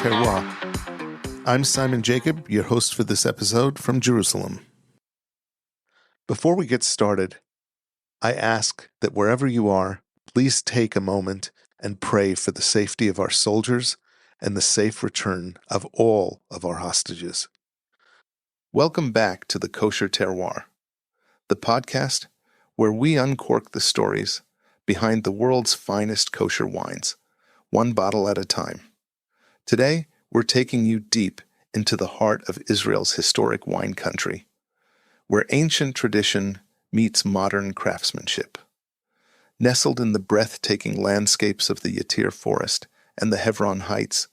Terroir. I'm Simon Jacob, your host for this episode from Jerusalem. Before we get started, I ask that wherever you are, please take a moment and pray for the safety of our soldiers and the safe return of all of our hostages. Welcome back to the Kosher Terroir, the podcast where we uncork the stories behind the world's finest kosher wines, one bottle at a time. Today, we're taking you deep into the heart of Israel's historic wine country, where ancient tradition meets modern craftsmanship. Nestled in the breathtaking landscapes of the Yatir Forest and the Hebron Heights,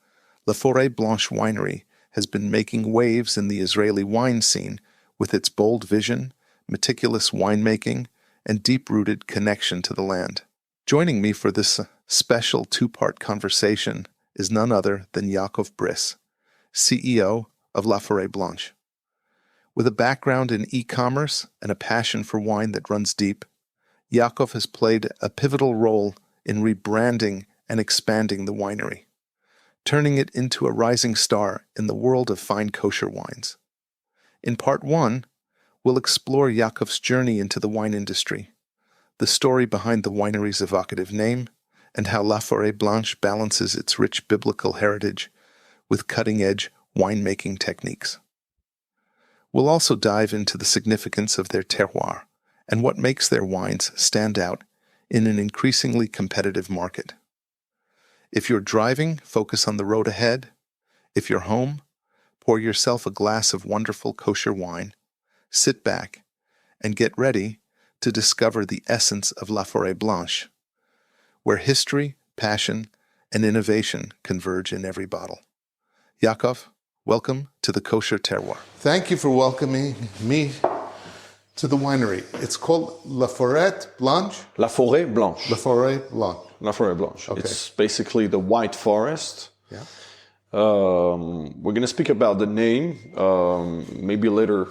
La Forêt Blanche Winery has been making waves in the Israeli wine scene with its bold vision, meticulous winemaking, and deep-rooted connection to the land. Joining me for this special two-part conversation is none other than Yaacov Bris, CEO of La Forêt Blanche. With a background in e-commerce and a passion for wine that runs deep, Yaacov has played a pivotal role in rebranding and expanding the winery, turning it into a rising star in the world of fine kosher wines. In part one, we'll explore Yaakov's journey into the wine industry, the story behind the winery's evocative name, and how La Forêt Blanche balances its rich biblical heritage with cutting-edge winemaking techniques. We'll also dive into the significance of their terroir and what makes their wines stand out in an increasingly competitive market. If you're driving, focus on the road ahead. If you're home, pour yourself a glass of wonderful kosher wine, sit back, and get ready to discover the essence of La Forêt Blanche, where history, passion, and innovation converge in every bottle. Yaacov, welcome to the Kosher Terroir. Thank you for welcoming me to the winery. It's called La Forêt Blanche? La Forêt Blanche. La Forêt Blanche. La Forêt Blanche. Okay. It's basically the white forest. Yeah. We're going to speak about the name maybe later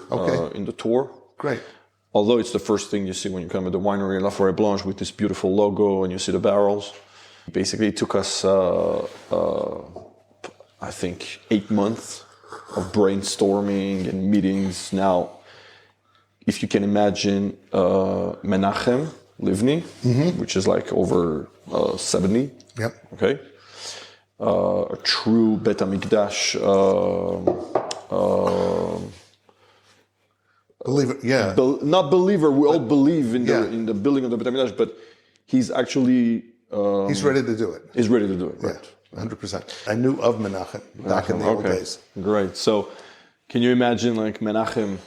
in the tour. Great. Although it's the first thing you see when you come to the winery, La Forêt Blanche, with this beautiful logo, and you see the barrels. Basically, it took us, I think, 8 months of brainstorming and meetings. Now, if you can imagine Menachem Livni, which is like over 70. Yep. Okay. A true Bet HaMikdash. Believer, yeah. Not believer. We all believe in the building of the Bet HaMikdash, but he's actually he's ready to do it. He's ready to do it. Right. 100%. I knew of Menachem back in the old days. Great. So, can you imagine like Menachem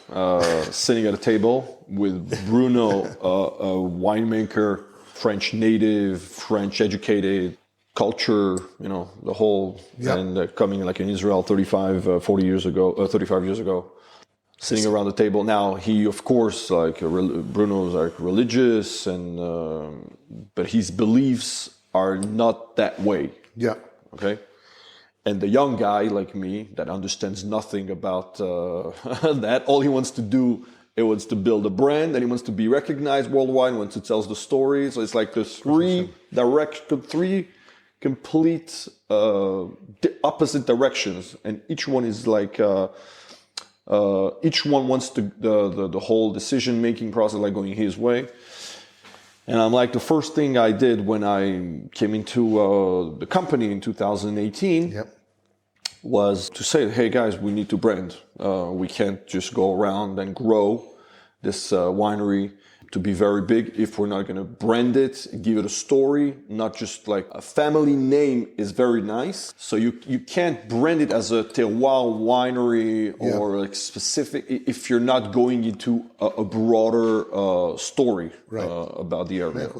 sitting at a table with Bruno, a winemaker, French native, French educated, culture, the whole, and coming like in Israel 35 years ago, sitting around the table. Now he, of course, Bruno's like religious, but his beliefs are not that way. Yeah. Okay. And the young guy like me that understands nothing about that, all he wants to do, he wants to build a brand, and he wants to be recognized worldwide, wants to tell the story. So it's like the three complete opposite directions, and each one is like each one wants the whole decision-making process like going his way. And I'm like, the first thing I did when I came into the company in 2018 was to say, hey guys, we need to brand. We can't just go around and grow this winery to be very big if we're not going to brand it, give it a story, not just like a family name is very nice. So you can't brand it as a terroir winery or like specific if you're not going into a broader story about the area.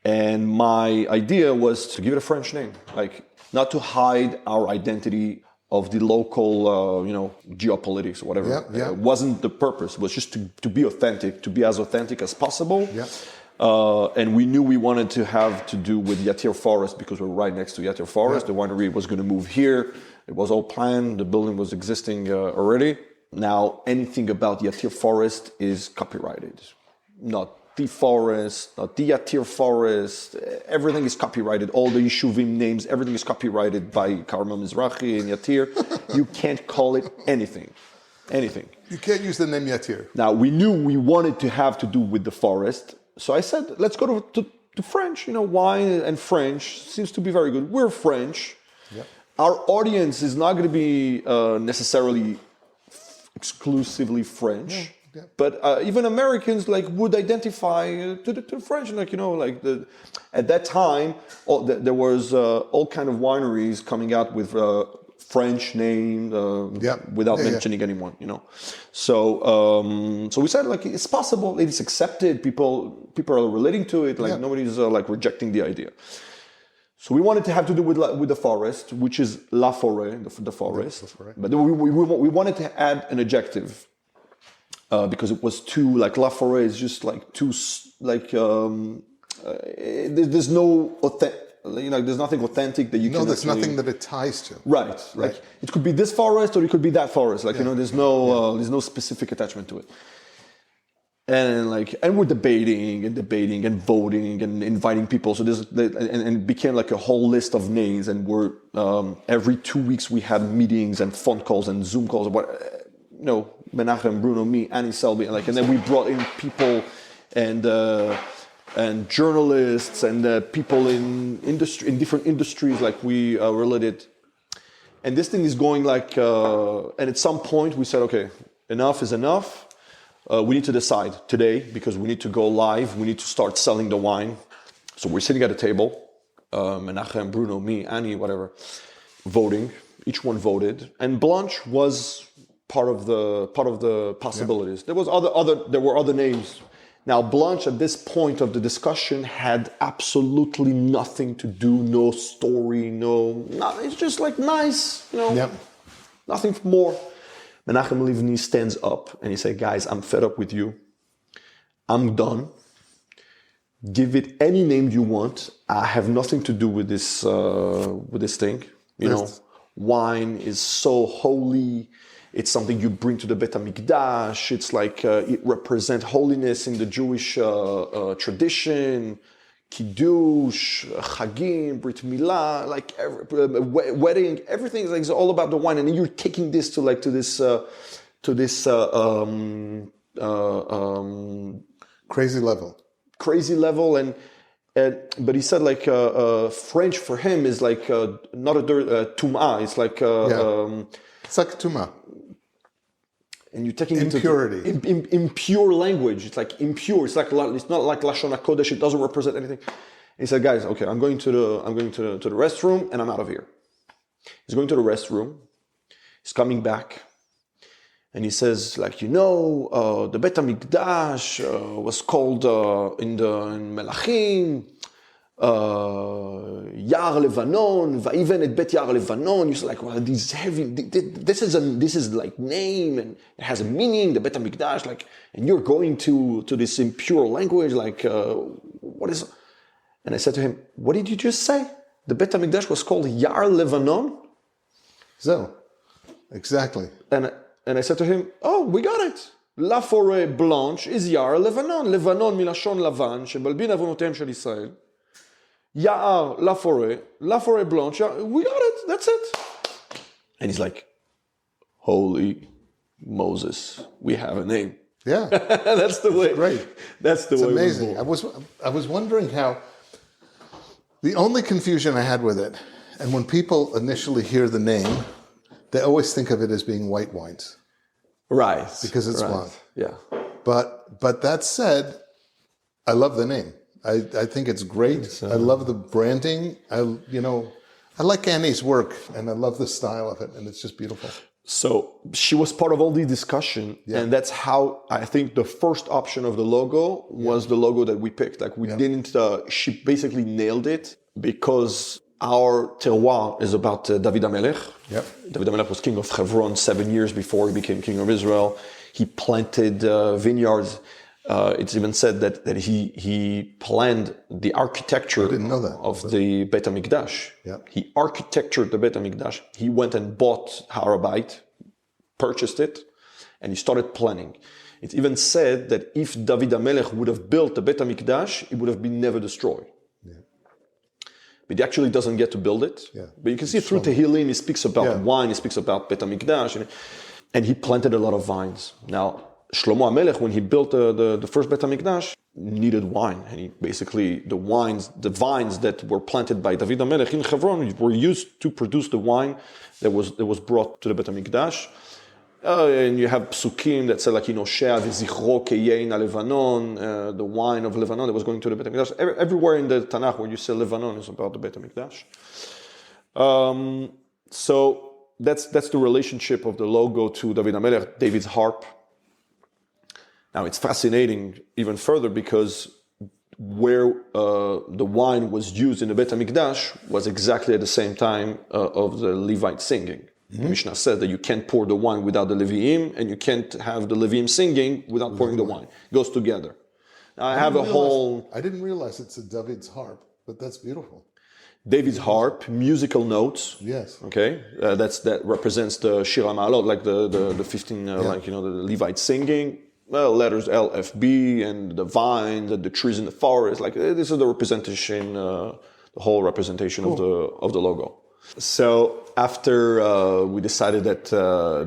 And my idea was to give it a French name, like not to hide our identity of the local, geopolitics or whatever. It wasn't the purpose. It was just to be authentic, to be as authentic as possible. And we knew we wanted to have to do with Yatir Forest because we're right next to Yatir Forest. The winery was going to move here. It was all planned. The building was existing already. Now, anything about Yatir Forest is copyrighted. Not the forest, not the Yatir forest. Everything is copyrighted. All the Yeshuvim names, everything is copyrighted by Karma Mizrahi and Yatir. You can't call it anything. Anything. You can't use the name Yatir. Now, we knew we wanted to have to do with the forest. So I said, let's go to French. Wine and French seems to be very good. We're French. Yep. Our audience is not going to be necessarily exclusively French. Yeah. But even Americans would identify to the French, at that time there was all kind of wineries coming out with French name without mentioning anyone, So we said it's possible, it's accepted, people are relating to it, nobody's rejecting the idea. So we wanted to have to do with the forest, which is La Forêt, the forest. But then we wanted to add an adjective. Because it was too La Forêt is just too there's no there's nothing authentic that you can. No, there's nothing that it ties to. Right. It could be this forest or it could be that forest. There's no specific attachment to it. And we're debating and voting and inviting people. So and it became a whole list of names. And we're every 2 weeks we had meetings and phone calls and Zoom calls. Menachem, Bruno, me, Annie Selby, and then we brought in people and journalists and people in different industries we related. And this thing is going and at some point we said, okay, enough is enough. We need to decide today because we need to go live. We need to start selling the wine. So we're sitting at a table, Menachem, Bruno, me, Annie, whatever, voting. Each one voted, and Blanche was part of the possibilities. There were other names. Now Blanche at this point of the discussion had absolutely nothing to do, no story, it's just nice, nothing more. Menachem Livni stands up and he said, guys, I'm fed up with you. I'm done. Give it any name you want. I have nothing to do with this thing. Wine is so holy. It's something you bring to the Bet HaMikdash. It's it represents holiness in the Jewish tradition. Kiddush, Chagim, Brit Milah, wedding, everything is all about the wine. And then you're taking this to this crazy level. Crazy level. But he said French for him is not a tum'ah. It's it's like tum'ah. And you're taking impurity. Impure language. It's impure. It's it's not like Lashon HaKodesh. It doesn't represent anything. And he said, guys, okay, I'm going to the restroom and I'm out of here. He's going to the restroom. He's coming back. And he says, the Bet HaMikdash was called in Melachim, Yar Levanon, Va'iven et Bet Yar Levanon. You're these heavy. This is name and it has a meaning. The Bet HaMikdash, and you're going to this impure language. What is? And I said to him, what did you just say? The Bet HaMikdash was called Yar Levanon. So, exactly. And I said to him, oh, we got it. La Forêt Blanche is Yar Levanon. Levanon milashon Lavan, shebalbin avonotem shel Israel. Ya'ar, La Forêt Blanche, we got it, that's it. And he's like, holy Moses, we have a name. Yeah. That's the way. Great. That's the way. It's amazing. I was wondering how, the only confusion I had with it, and when people initially hear the name, they always think of it as being white wines. Right. Because it's wine. Yeah. But that said, I love the name. I think it's great. I love the branding. I like Annie's work, and I love the style of it, and it's just beautiful. So she was part of all the discussion, and that's how I think the first option of the logo was the logo that we picked. Didn't. She basically nailed it because our terroir is about David HaMelech. Yep. David HaMelech was king of Hebron 7 years before he became king of Israel. He planted vineyards. It's even said that he planned the architecture of the Bet HaMikdash. Yep. He architectured the Bet HaMikdash. He went and bought Har HaBayit, purchased it, and he started planning. It's even said that if David HaMelech would have built the Bet HaMikdash, it would have been never destroyed. Yeah. But he actually doesn't get to build it. Yeah. But you can see through Tehillim, he speaks about wine, he speaks about Bet HaMikdash, and he planted a lot of vines. Now, Shlomo HaMelech, when he built the first Bet HaMikdash, needed wine. And he basically, the vines that were planted by David HaMelech in Hebron were used to produce the wine that was brought to the Bet HaMikdash. And you have psukim that say like, Shea v'zichro keyein Lebanon, the wine of Lebanon that was going to the Bet HaMikdash. Everywhere in the Tanakh where you say Lebanon is about the Bet HaMikdash. So that's the relationship of the logo to David HaMelech, David's harp. Now it's fascinating even further because where the wine was used in the Bet HaMikdash was exactly at the same time of the Levite singing. Mm-hmm. The Mishnah says that you can't pour the wine without the Leviim, and you can't have the Leviim singing without pouring the wine. It goes together. Now I didn't realize it's a David's harp, but that's beautiful. David's harp, musical notes. Yes. Okay, that represents the Shir HaMa'alot, like the 15, like the Levite singing. Well, letters L, F, B, and the vines and the trees in the forest. Like this is the representation, the whole representation of the logo. So after we decided that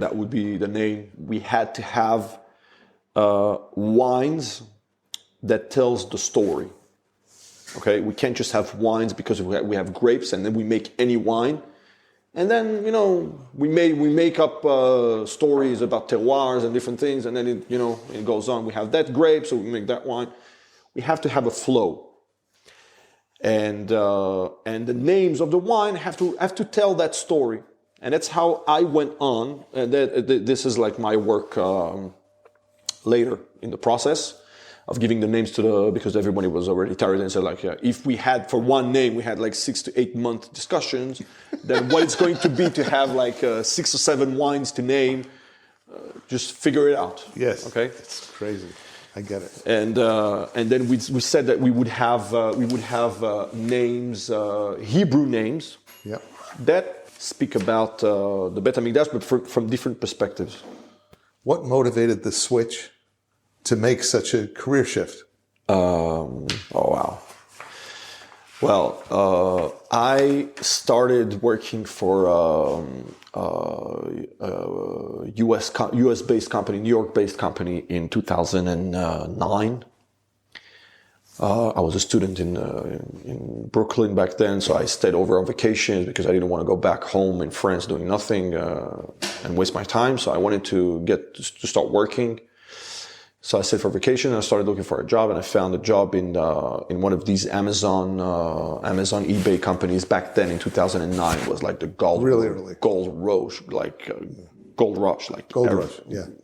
that would be the name, we had to have wines that tells the story. Okay, we can't just have wines because we have grapes and then we make any wine. And then, we make up stories about terroirs and different things, and then it goes on. We have that grape, so we make that wine. We have to have a flow. And the names of the wine have to tell that story. And that's how I went on. And this is like my work later in the process of giving the names because everybody was already tired and said like, if we had for one name, we had like 6 to 8 month discussions, then what it's going to be to have like 6 or 7 wines to name, just figure it out. Yes. Okay. It's crazy. I get it. And then we said that we would have names, Hebrew names, that speak about the Bet HaMikdash, but from different perspectives. What motivated the switch to make such a career shift? Oh wow. Well, I started working for US-based company, New York-based company in 2009. I was a student in Brooklyn back then, so I stayed over on vacations because I didn't want to go back home in France doing nothing and waste my time. So I wanted to start working. So I stayed for vacation and I started looking for a job, and I found a job in one of these Amazon eBay companies back then in 2009. It was like the gold rush,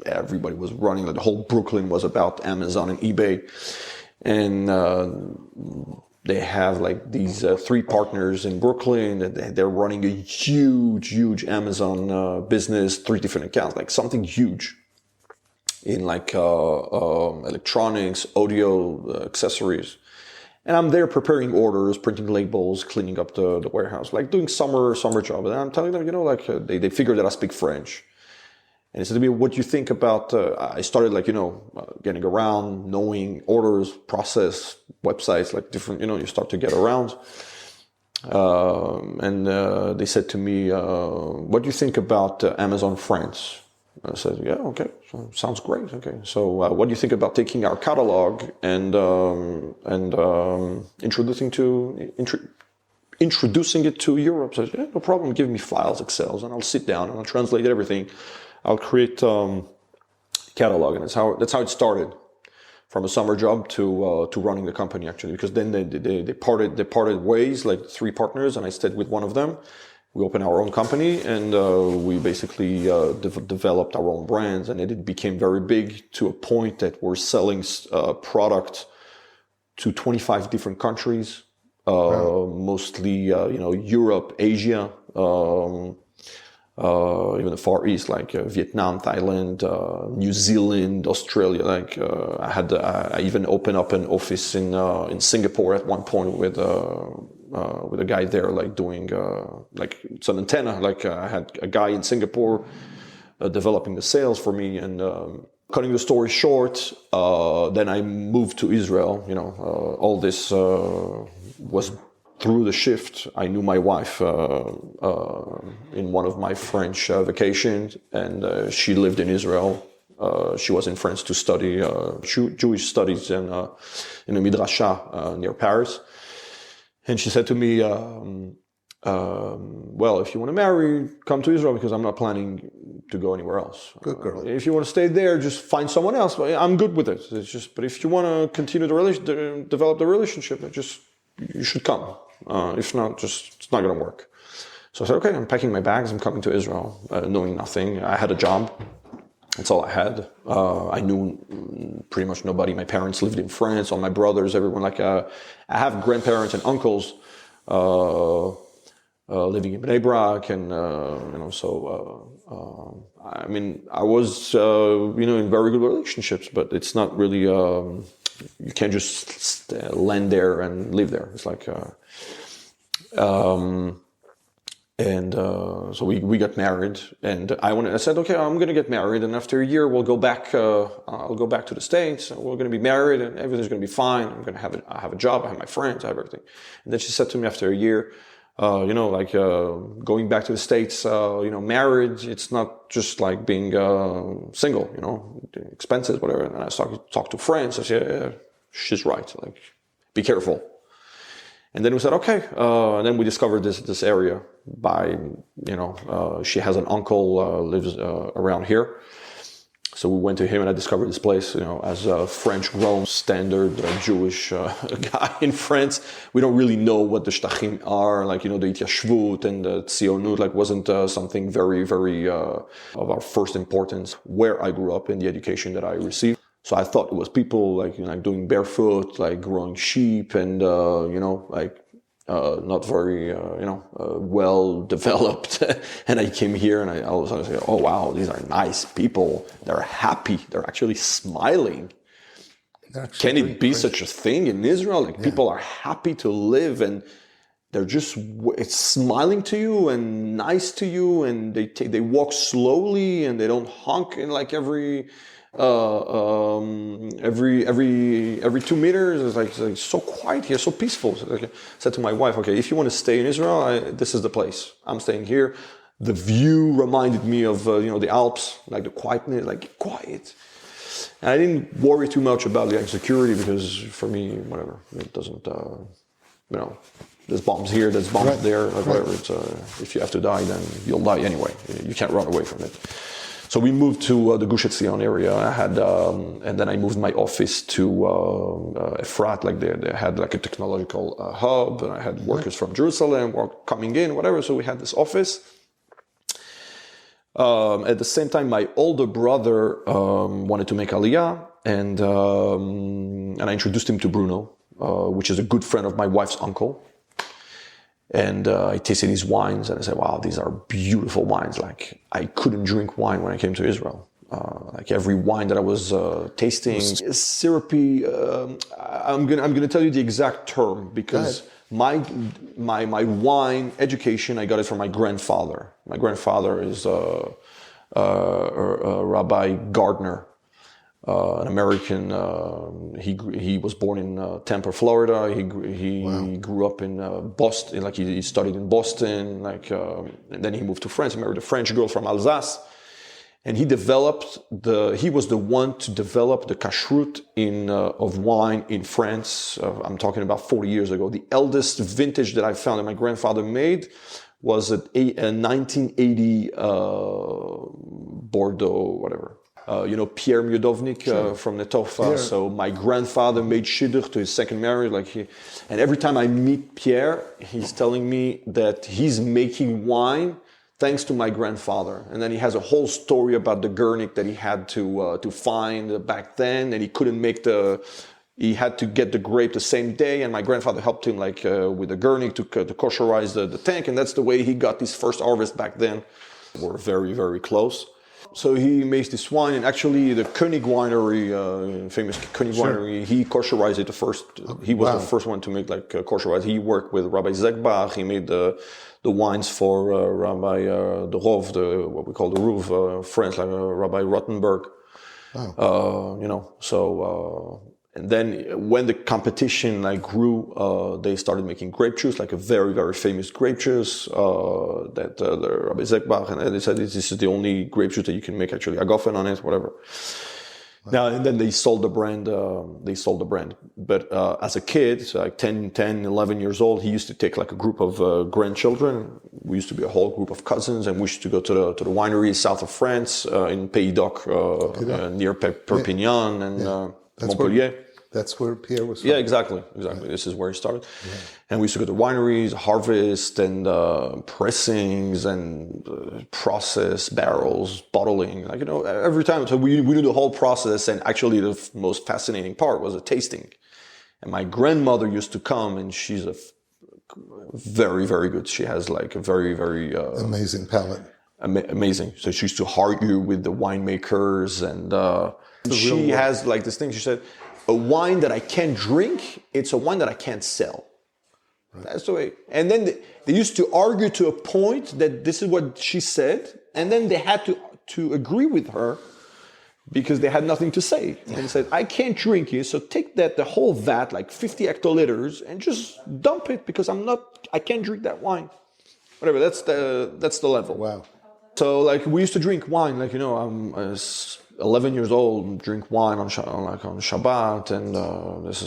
everybody was running. Like the whole Brooklyn was about Amazon and eBay, and they have like these 3 partners in Brooklyn. They're running a huge Amazon business, 3 different accounts, like something huge. In like electronics, audio, accessories. And I'm there preparing orders, printing labels, cleaning up the warehouse, like doing summer job. And I'm telling them, they figured that I speak French. And they said to me, what do you think about, I started like, getting around, knowing orders, process, websites, like different, you start to get around. And they said to me, what do you think about Amazon France? I said, yeah, okay, so sounds great. Okay, so what do you think about taking our catalog and introducing it to Europe? So I said, yeah, no problem. Give me files, Excels, and I'll sit down and I'll translate everything. I'll create catalog, and that's how it started, from a summer job to running the company actually. Because then they parted ways, like 3 partners, and I stayed with one of them. We opened our own company, and we basically developed our own brands, and it became very big to a point that we're selling product to 25 different countries, mostly Europe, Asia, even the Far East, like Vietnam, Thailand, New Zealand, Australia. Like I even opened up an office in Singapore at one point with a guy there, like doing like it's an antenna. Like I had a guy in Singapore developing the sales for me, and cutting the story short, then I moved to Israel. All this was through the shift. I knew my wife in one of my French vacations, and she lived in Israel. She was in France to study Jewish studies in a midrasha near Paris. And she said to me, well, if you want to marry, come to Israel, because I'm not planning to go anywhere else. Good girl. If you want to stay there, just find someone else. I'm good with it. It's just, but if you want to continue develop the relationship, you should come. If not, it's not going to work. So I said, okay, I'm packing my bags. I'm coming to Israel, knowing nothing. I had a job. That's all I had. I knew pretty much nobody. My parents lived in France. All my brothers, everyone. I have grandparents and uncles living in Bnei Brak, and I was in very good relationships, but it's not really. You can't just land there and live there. It's like. So we got married, and I said, okay, I'm going to get married, and after a year we'll go back. I'll go back to the States, and we're going to be married, and everything's going to be fine. I'm going to have a job, I have my friends, I have everything. And then she said to me after a year, going back to the States, marriage, it's not just like being single, expenses, whatever. And I talked to friends. I said, yeah, she's right. Like, be careful. And then we said, okay. And then we discovered this area by, she has an uncle lives around here. So we went to him, and I discovered this place, as a French Rome standard Jewish guy in France. We don't really know what the shtachim are, the Ityashvut and the Tzionut, wasn't something very, very of our first importance where I grew up in the education that I received. So I thought it was people doing barefoot, growing sheep, and not very well developed. And I came here, and I all of a sudden say, oh wow, these are nice people. They're happy. They're actually smiling. Can it be such a thing in Israel? People are happy to live, and they're just smiling to you and nice to you, and they walk slowly, and they don't honk in every 2 meters. It's like so quiet here, so peaceful. So I said to my wife, okay, if you want to stay in Israel, this is the place. I'm staying here. The view reminded me of the Alps, the quietness, quiet. And I didn't worry too much about the security, because for me, whatever, it doesn't, there's bombs here, there's bombs there, whatever. It's if you have to die, then you'll die anyway. You can't run away from it. So we moved to the Gush Etzion area. I had, and then I moved my office to Efrat. They had a technological hub, and I had workers from Jerusalem coming in, whatever. So we had this office. At the same time, my older brother wanted to make Aliyah, and I introduced him to Bruno, which is a good friend of my wife's uncle. And I tasted his wines, and I said, wow, these are beautiful wines. I couldn't drink wine when I came to Israel. Every wine that I was tasting is syrupy. I'm gonna tell you the exact term, because my wine education, I got it from my grandfather. My grandfather is Rabbi Gardner. An American. He was born in Tampa, Florida. He grew up in Boston. He studied in Boston. And then he moved to France. He married a French girl from Alsace, and he was the one to develop the kashrut of wine in France. I'm talking about 40 years ago. The eldest vintage that I found that my grandfather made was a 1980 Bordeaux, whatever. Pierre Miodovnik from Netofa. Yeah. So my grandfather made shidduch to his second marriage. And every time I meet Pierre, he's telling me that he's making wine thanks to my grandfather. And then he has a whole story about the Gurnik that he had to find back then, and he couldn't make he had to get the grape the same day, and my grandfather helped him with the Gurnik to kosherize the tank, and that's the way he got his first harvest back then. We're very, very close. So he makes this wine, and actually the König winery, famous König winery, he kosherized it the first. He was the first one to make kosherize. He worked with Rabbi Zegbach. He made the wines for Rabbi the Rov, what we call the Rouv, France, Rabbi Rottenberg. Wow. And then when the competition grew, they started making grape juice, like a very, very famous grape juice that the Rabbi Zekbach, and they said this is the only grape juice that you can make actually agafen on it, whatever. Wow. Now and then they sold the brand. But as a kid, so like 10, 11 years old, he used to take like a group of grandchildren. We used to be a whole group of cousins, and we used to go to the wineries south of France in Pays d'Oc, near Perpignan and Montpellier. That's where Pierre was from. Yeah, exactly. Right. This is where he started. Yeah. And we used to go to wineries, harvest, and pressings, and process, barrels, bottling. Every time. So we do the whole process, and actually the most fascinating part was the tasting. And my grandmother used to come, and she's a very, very good. She has like a very, very... amazing palate. Amazing. So she used to argue with the winemakers, and she has like this thing, she said, a wine that I can't drink, it's a wine that I can't sell. Right. That's the way. And then they used to argue to a point that this is what she said, and then they had to agree with her because they had nothing to say. And they said, I can't drink it, so take the whole vat, like 50 hectoliters, and just dump it because I can't drink that wine. Whatever, that's the level. Wow. So we used to drink wine, I'm 11 years old, drink wine on Shabbat, and this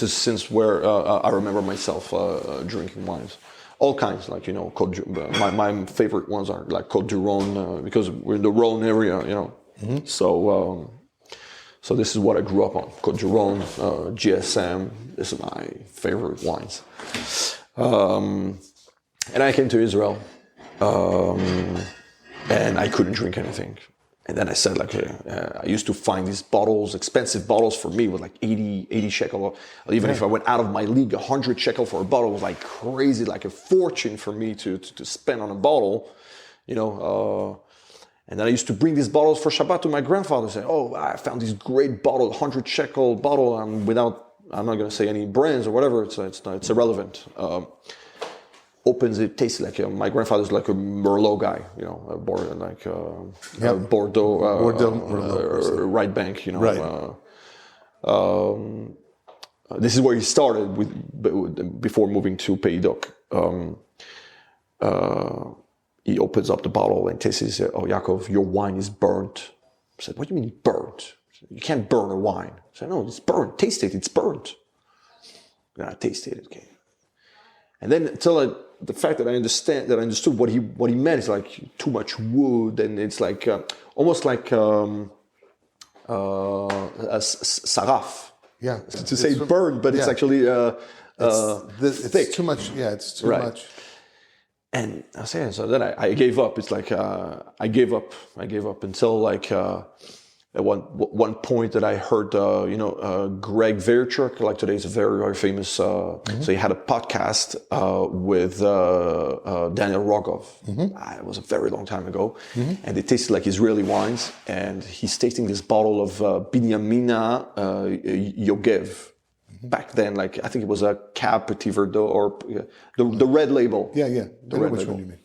is since where I remember myself drinking wines, all kinds, my favorite ones are like Côte du Rhône because we're in the Rhône area, Mm-hmm. So this is what I grew up on: Côte du Rhône, GSM. This is my favorite wines. And I came to Israel. And I couldn't drink anything. And then I said, I used to find these bottles, expensive bottles for me with like 80 shekel. Even if I went out of my league, 100 shekel for a bottle was like crazy, like a fortune for me to spend on a bottle, And then I used to bring these bottles for Shabbat to my grandfather, say, I found this great bottle, 100 shekel bottle. I'm not going to say any brands or whatever. It's irrelevant. Opens it, tastes like my grandfather's like a Merlot guy, Bordeaux, Merlot, right bank, Right. This is where he started before moving to Pays d'Oc. He opens up the bottle and tastes it. He said, Yaakov, your wine is burnt. I said, what do you mean burnt? Said, you can't burn a wine. I said, no, it's burnt. Taste it. It's burnt. And I tasted it. Okay. And then until the fact that I understood what he meant is like too much wood, and it's like almost like a saraf. Yeah, to say burned, but it's actually it's thick. Too much. Yeah, it's too much. And I say so. Then I gave up. It's like I gave up until at one point that I heard, Greg Vaynerchuk, like today is a very, very famous, mm-hmm. So he had a podcast with Daniel Rogov. Mm-hmm. It was a very long time ago. Mm-hmm. And they tasted like Israeli wines. And he's tasting this bottle of Binyamina Yogev. Mm-hmm. Back then, I think it was a Cab Petit Verdot or the red label. Yeah. The red which label. one you mean?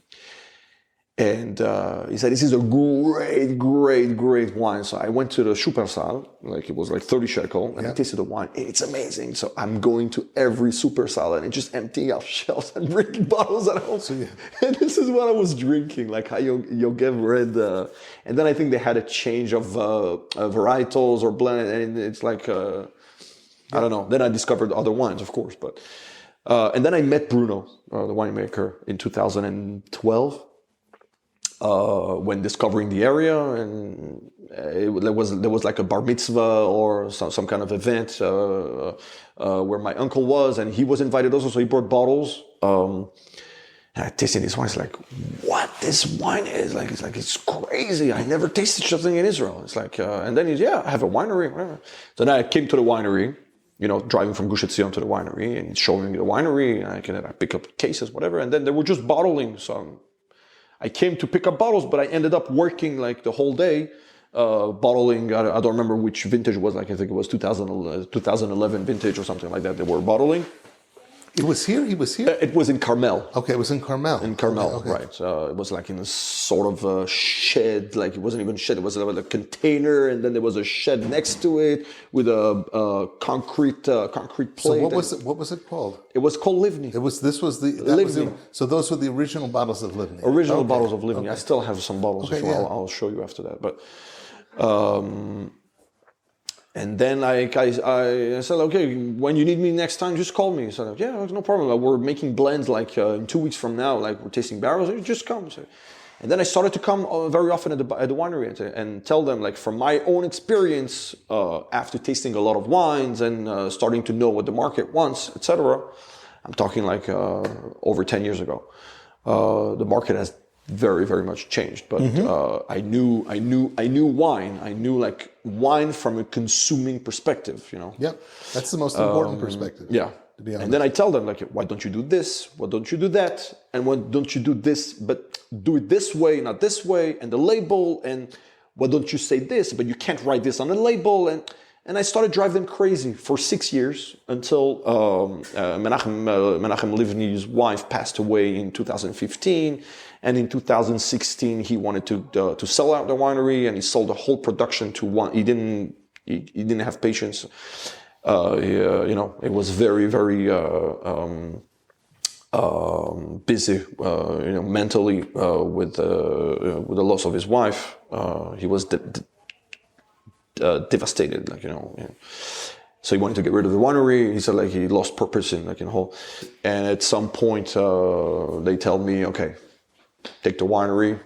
And he said, this is a great wine. So I went to the Supersal, it was like 30 shekel, and I tasted the wine. It's amazing. So I'm going to every Supersal and just emptying out shelves and bringing bottles at home. So, and this is what I was drinking, Yogev Red. And then I think they had a change of varietals or blend, and it's I don't know. Then I discovered other wines, of course. But and then I met Bruno, the winemaker, in 2012. When discovering the area, and there was like a bar mitzvah or some kind of event where my uncle was, and he was invited also, so he brought bottles. And I tasted this wine. It's like, what this wine is like? It's crazy. I never tasted something in Israel. It's like, and then I have a winery. Whatever. So then I came to the winery. Driving from Gush Etzion to the winery, and he's showing me the winery, and I pick up cases, whatever, and then they were just bottling some. I came to pick up bottles, but I ended up working the whole day, bottling. I don't remember which vintage it was. I think it was 2011 vintage or something like that. They were bottling, It was here? He was here? It was in Carmel. Okay, it was in Carmel. In Carmel, okay. right. It was like in a sort of a shed, like it wasn't even a shed, it was like a container, and then there was a shed next to it with a concrete plate. So what was it called? It was called Livni. So those were the original bottles of Livni. Original bottles of Livni. Okay. I still have some bottles. Okay, I'll show you after that. But and then I said, okay, when you need me next time, just call me. He said, yeah, no problem. We're making blends like in 2 weeks from now, like we're tasting barrels. Just come. And then I started to come very often at the winery and tell them, like, from my own experience, after tasting a lot of wines and starting to know what the market wants, etc. I'm talking like over 10 years ago. The market has very, very much changed, but I knew wine. I knew like wine from a consuming perspective, you know. Yeah, that's the most important perspective. Yeah, to be honest. And then I tell them, like, why don't you do this? Why don't you do that? And why don't you do this? But do it this way, not this way. And the label. And why don't you say this? But you can't write this on the label. And I started driving them crazy for 6 years until Menachem Livni's wife passed away in 2015. And in 2016, he wanted to sell out the winery, and he sold the whole production to one. He didn't have patience. You know, it was very, very busy. You know, mentally with the loss of his wife. He was devastated, like, you know. So he wanted to get rid of the winery. He said, like, he lost purpose in, like, in whole. And at some point, they tell me, okay, take the winery,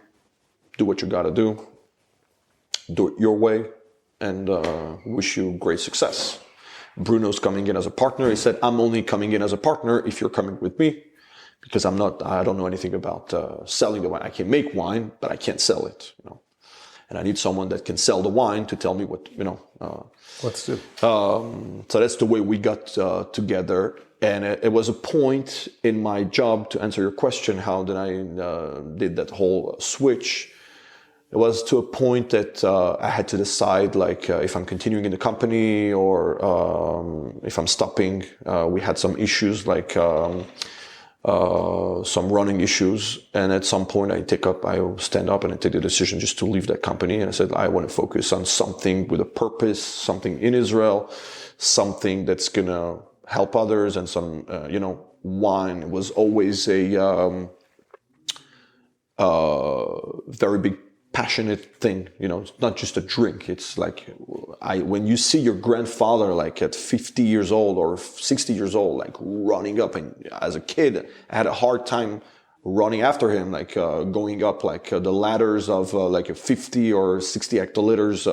do what you got to do it your way, and wish you great success. Bruno's coming in as a partner. He said, I'm only coming in as a partner if you're coming with me, because I don't know anything about selling the wine. I can make wine, but I can't sell it, you know. And I need someone that can sell the wine to tell me what, you know. What to do. So that's the way we got together. And it was a point in my job, to answer your question, how did I did that whole switch? It was to a point that I had to decide, like, if I'm continuing in the company or if I'm stopping. We had some issues, like some running issues. And at some point I stand up and I take the decision just to leave that company. And I said, I want to focus on something with a purpose, something in Israel, something that's going to help others. And some, you know, wine was always a very big, passionate thing. You know, it's not just a drink. It's like, when you see your grandfather, like at 50 years old or 60 years old, like running up, and as a kid, I had a hard time running after him, like going up like the ladders of like a 50 or 60 hectoliters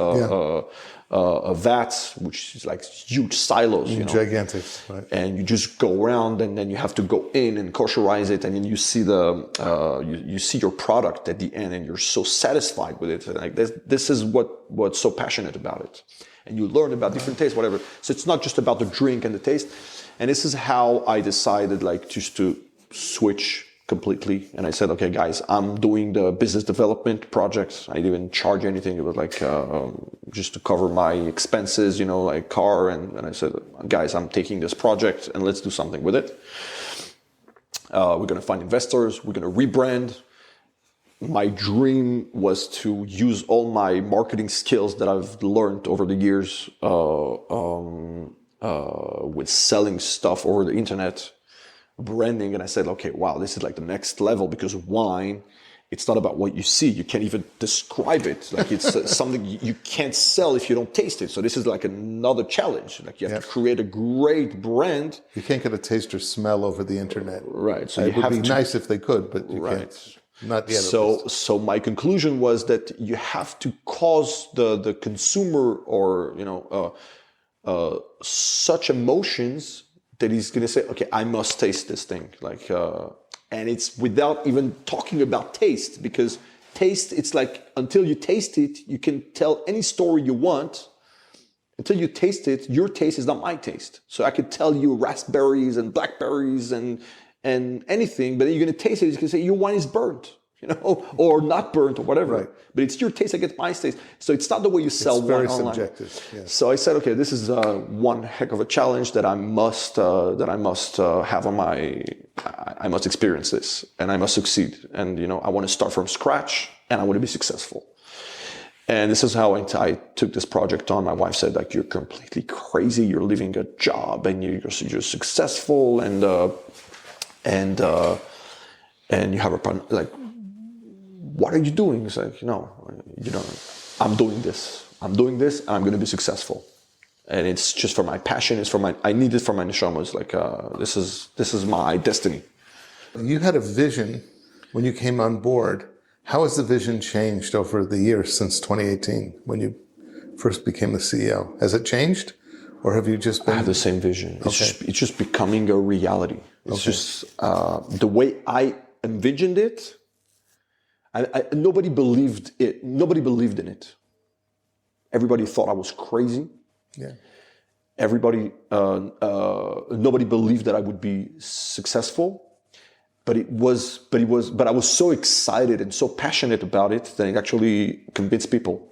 vats, which is like huge silos, you know. Gigantic, right. And you just go around, and then you have to go in and kosherize it, and then you see you see your product at the end, and you're so satisfied with it. And like this is what's so passionate about it. And you learn about different tastes, whatever. So it's not just about the drink and the taste. And this is how I decided, like, just to switch completely. And I said, okay, guys, I'm doing the business development projects. I didn't even charge anything. It was like just to cover my expenses, you know, like car. And I said, guys, I'm taking this project and let's do something with it. We're going to find investors. We're going to rebrand. My dream was to use all my marketing skills that I've learned over the years with selling stuff over the internet, branding. And I said, okay, wow, this is like the next level, because wine, it's not about what you see. You can't even describe it. Like, it's something you can't sell if you don't taste it. So this is like another challenge. Like, you have to create a great brand. You can't get a taste or smell over the internet. Right. So it would be nice if they could, but you can't. Not yet. So my conclusion was that you have to cause the consumer, or, you know, such emotions that he's going to say, okay, I must taste this thing. Like, and it's without even talking about taste, because taste, it's like, until you taste it, you can tell any story you want. Until you taste it, your taste is not my taste. So I could tell you raspberries and blackberries and anything, but then you're going to taste it, you're going to say, your wine is burnt. or not burnt or whatever. Right. But it's your taste against my taste. So it's not the way you sell it's wine very online. subjective. Yes. So I said, okay, this is one heck of a challenge that I must have on my. I must experience this, and I must succeed. And I want to start from scratch, and I want to be successful. And this is how I took this project on. My wife said, like, you're completely crazy. You're leaving a job, and you're successful, and you have a like. What are you doing? It's like, no, you don't. I'm doing this, and I'm going to be successful. And it's just for my passion. It's for I need it for my neshama. It's like, this is my destiny. You had a vision when you came on board. How has the vision changed over the years since 2018 when you first became the CEO? Has it changed, or have you just been? I have the same vision. Okay. It's just becoming a reality. It's just the way I envisioned it. Nobody believed it. Nobody believed in it. Everybody thought I was crazy. Yeah. Everybody, nobody believed that I would be successful. But I was so excited and so passionate about it that it actually convinced people.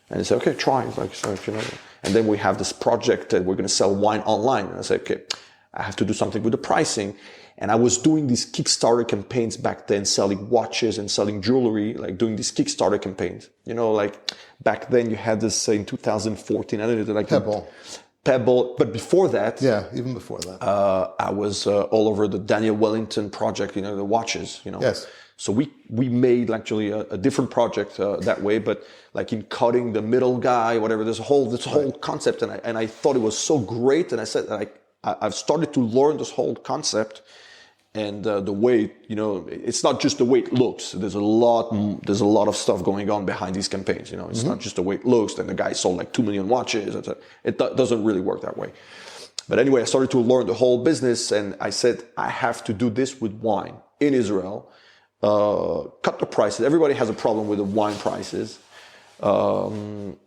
And I said, okay, try. And then we have this project that we're going to sell wine online. And I said, okay, I have to do something with the pricing. And I was doing these Kickstarter campaigns back then, selling watches and selling jewelry, like doing these Kickstarter campaigns. Like back then you had this in 2014. I don't know, like Pebble. But before that, yeah, even before that, I was all over the Daniel Wellington project. The watches. Yes. So we made actually a different project that way, but like in cutting the middle guy, whatever. There's this whole concept, and I thought it was so great, and I said that I've started to learn this whole concept. And the way, it's not just the way it looks. There's a lot of stuff going on behind these campaigns. It's not just the way it looks. And the guy sold like 2 million watches. It doesn't really work that way. But anyway, I started to learn the whole business, and I said I have to do this with wine in Israel. Cut the prices. Everybody has a problem with the wine prices.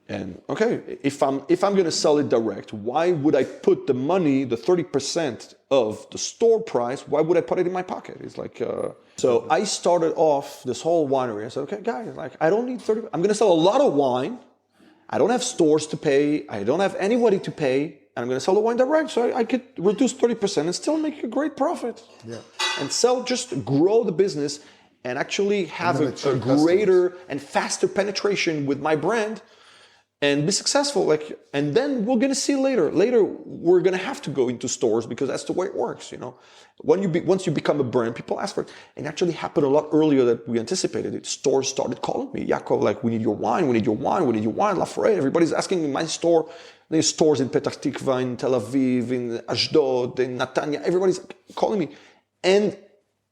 And okay, if I'm going to sell it direct, why would I put the money, the 30% of the store price? Why would I put it in my pocket? It's like, so I started off this whole winery. I said, okay, guys, like I don't need 30. I'm going to sell a lot of wine. I don't have stores to pay. I don't have anybody to pay. And I'm going to sell the wine direct. So I could reduce 30% and still make a great profit. Yeah. And just grow the business and actually have a greater and faster penetration with my brand and be successful. And then we're going to see later. Later, we're going to have to go into stores because that's the way it works, Once you become a brand, people ask for it. And it actually happened a lot earlier than we anticipated it. Stores started calling me, Yaacov, like, we need your wine, we need your wine, we need your wine, La Forêt. Everybody's asking me my store. There's stores in Petah Tikva, in Tel Aviv, in Ashdod, in Netanya. Everybody's calling me. And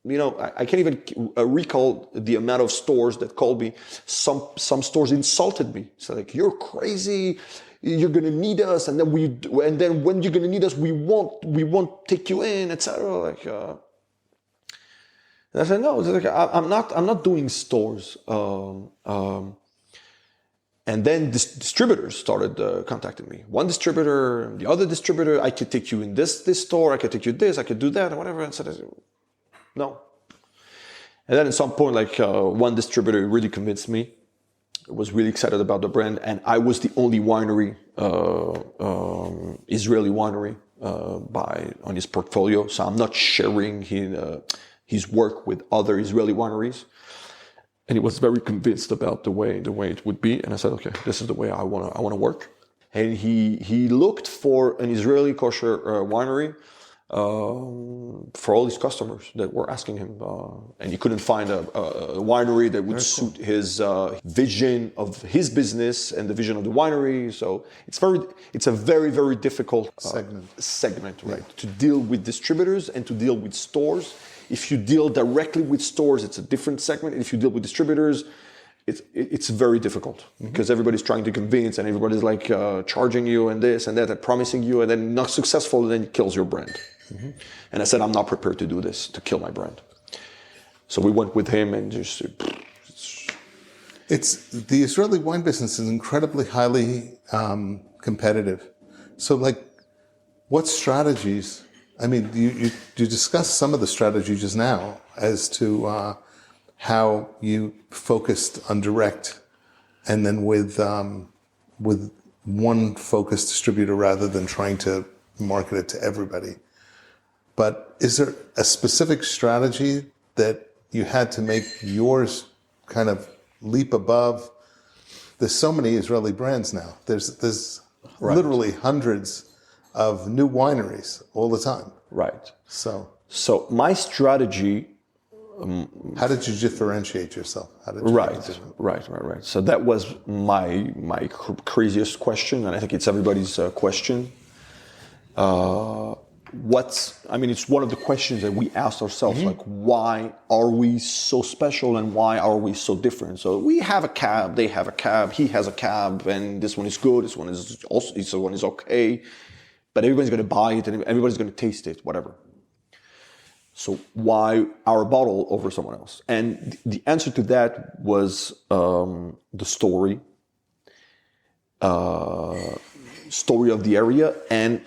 I can't even recall the amount of stores that called me. Some stores insulted me. So like, you're crazy. You're gonna need us, and then when you're gonna need us, we won't take you in, etc. And I said, no. It's like, I'm not doing stores. And then distributors started contacting me. One distributor, the other distributor. I could take you in this store. I could take you this. I could do that, or whatever. And so no. And then at some point, one distributor really convinced me. I was really excited about the brand, and I was the only winery, Israeli winery, on his portfolio. So I'm not sharing his work with other Israeli wineries. And he was very convinced about the way it would be. And I said, okay, this is the way I want to work. And he looked for an Israeli kosher winery for all his customers that were asking him, and he couldn't find a winery that would suit his vision of his business and the vision of the winery. So it's a very, very difficult segment, right? Yeah. To deal with distributors and to deal with stores. If you deal directly with stores, it's a different segment. If you deal with distributors, it's very difficult because everybody's trying to convince, and everybody's like charging you and this and that and promising you, and then not successful, and then it kills your brand. And I said, I'm not prepared to do this, to kill my brand. So we went with him and just... The Israeli wine business is incredibly highly competitive. So what strategies, you discussed some of the strategies just now as to how you focused on direct and then with one focused distributor rather than trying to market it to everybody. But is there a specific strategy that you had to make yours kind of leap above? There's so many Israeli brands now. There's Right. literally hundreds of new wineries all the time. Right. So my strategy. how did you differentiate yourself? How did you make it different? Right. So that was my craziest question, and I think it's everybody's question. It's one of the questions that we asked ourselves, like, why are we so special and why are we so different? So we have a cab, they have a cab, he has a cab, and this one is good, this one is okay, but everybody's going to buy it and everybody's going to taste it, whatever. So why our bottle over someone else? And the answer to that was the story of the area and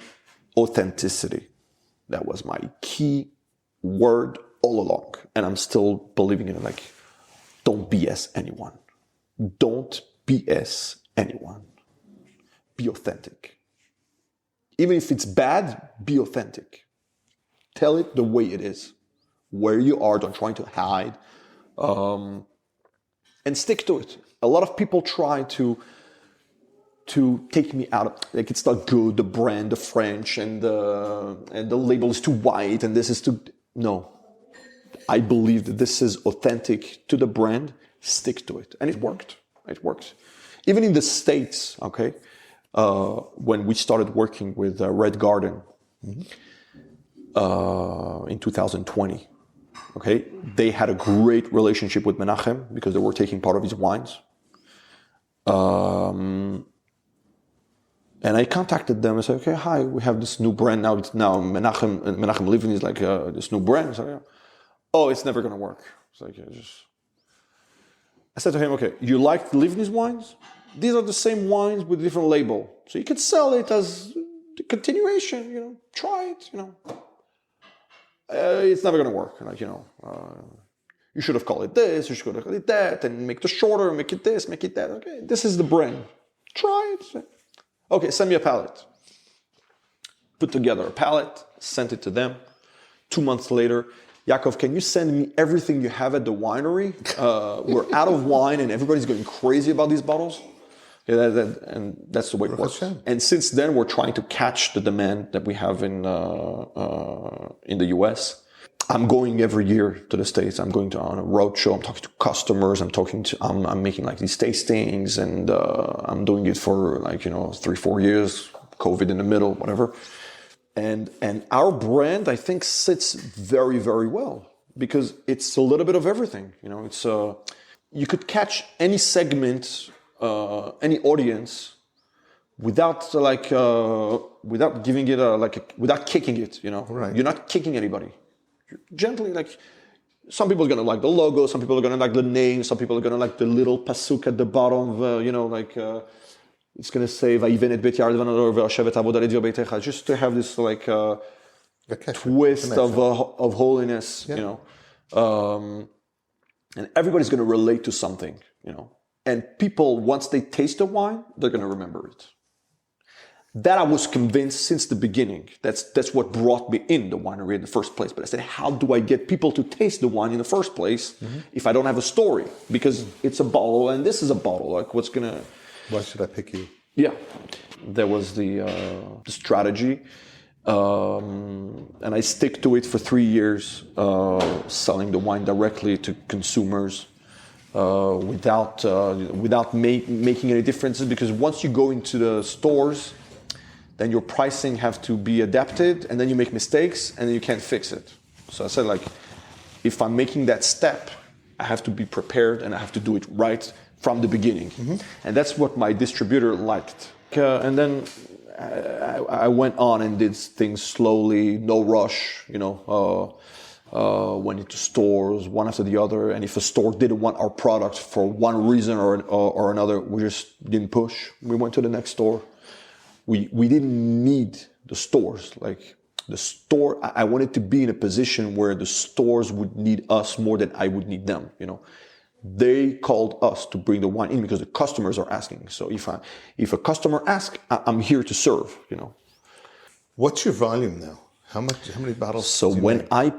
authenticity. That was my key word all along. And I'm still believing in it. Like, don't BS anyone. Don't BS anyone. Be authentic. Even if it's bad, be authentic. Tell it the way it is. Where you are, don't try to hide. And stick to it. A lot of people try to take me out of, like, it's not good, the brand, the French, and the label is too white, and this is too... No. I believe that this is authentic to the brand. Stick to it. And it worked. It worked. Even in the States, okay, when we started working with Red Garden in 2020, okay, they had a great relationship with Menachem because they were taking part of his wines. And I contacted them and said, okay, hi, we have this new brand now. It's now Menachem Livni is like this new brand. So, oh, it's never going to work. It's like, I said to him, okay, you like Livni's wines? These are the same wines with a different label. So you could sell it as the continuation, try it, it's never going to work. Like, you should have called it this, you should have called it that, and make it shorter, make it this, make it that. Okay, this is the brand. Try it. Okay, send me a palette. Put together a palette, sent it to them. 2 months later, Yaakov, can you send me everything you have at the winery? We're out of wine and everybody's going crazy about these bottles. And that's the way it works. And since then, we're trying to catch the demand that we have in the US. I'm going every year to the States. I'm going on a road show. I'm talking to customers. I'm making like these tastings, and I'm doing it for 3-4 years. COVID in the middle, whatever. And our brand, I think, sits very, very well because it's a little bit of everything. It's you could catch any segment, any audience, without giving it without kicking it. Right. You're not kicking anybody. Gently, some people are going to like the logo, some people are going to like the name, some people are going to like the little pasuk at the bottom, it's going to say, just to have this twist of holiness, and everybody's going to relate to something, and people, once they taste the wine, they're going to remember it. That I was convinced since the beginning. That's what brought me in the winery in the first place. But I said, how do I get people to taste the wine in the first place if I don't have a story? Because it's a bottle and this is a bottle. Why should I pick you? Yeah. There was the strategy. And I stick to it for 3 years, selling the wine directly to consumers. Without making any differences, because once you go into the stores, then your pricing have to be adapted, and then you make mistakes, and then you can't fix it. So I said, if I'm making that step, I have to be prepared, and I have to do it right from the beginning. And that's what my distributor liked. And then I went on and did things slowly, no rush, went into stores one after the other, and if a store didn't want our product for one reason or another, we just didn't push. We went to the next store. We didn't need the stores. The store, I wanted to be in a position where the stores would need us more than I would need them, you know. They called us to bring the wine in because the customers are asking. So if a customer asks, I'm here to serve, you know. What's your volume now? How many bottles? So when I